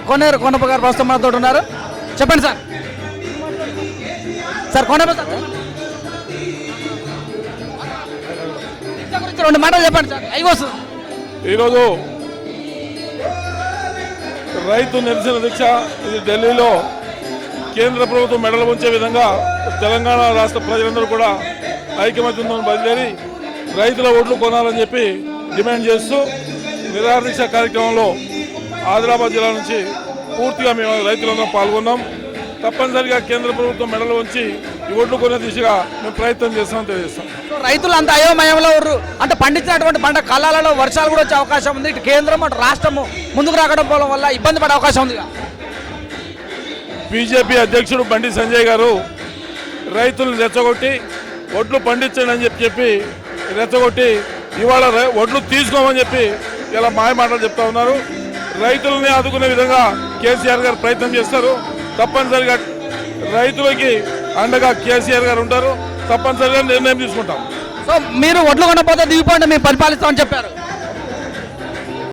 కోనేరు కొండప్ప గారు ప్రస్తుతం మనతో ఉన్నారు. చెప్పండి సార్. సార్ కొండప్ప సార్ గురించి 2 మాటలు చెప్పండి సార్. అయిపోతుంది. ఈరోజు రైతు నిరసన దీక్ష ఇది ఢిల్లీలో కేంద్ర ప్రభుత్వం మెడలు ఉంచే విధంగా తెలంగాణ రాష్ట్ర ప్రజలందరూ కూడా ఐకమత్యంతో బయలుదేరి రైతుల ఓట్లు కొనాలని చెప్పి డిమాండ్ చేస్తూ నిరాహార దీక్ష కార్యక్రమంలో ఆదిలాబాద్ జిల్లా నుంచి పూర్తిగా మేము రైతులందరం పాల్గొన్నాం. తప్పనిసరిగా కేంద్ర ప్రభుత్వం మెడలు ఉంచి ఈ ఓట్లు కొనే దిశగా మేము ప్రయత్నం చేస్తామని తెలియజేస్తాం. రైతులు అంత అయోమయంలో ఉర్రు. అంటే పండించినటువంటి పంట కాలాలలో వర్షాలు కూడా వచ్చే అవకాశం ఉంది. ఇటు కేంద్రం అటు రాష్ట్రము ముందుకు రాకపోవడం వల్ల ఇబ్బంది పడే అవకాశం ఉంది. బీజేపీ అధ్యక్షుడు బండి సంజయ్ గారు రైతులను రెచ్చగొట్టి ఒడ్లు పండించండి అని చెప్పి రెచ్చగొట్టి ఇవాళ ఒడ్లు తీసుకోమని చెప్పి ఇలా మాయ మాటలు చెప్తా ఉన్నారు. రైతులని ఆదుకునే విధంగా కేసీఆర్ గారు ప్రయత్నం చేస్తారు. తప్పనిసరిగా రైతులకి అండగా కేసీఆర్ గారు ఉంటారు. తప్పనిసరిగా నిర్ణయం తీసుకుంటాం. సో మీరు ఒడ్లు కొనకపోతే దిగిపోండి మేము పరిపాలిస్తామని చెప్పారు.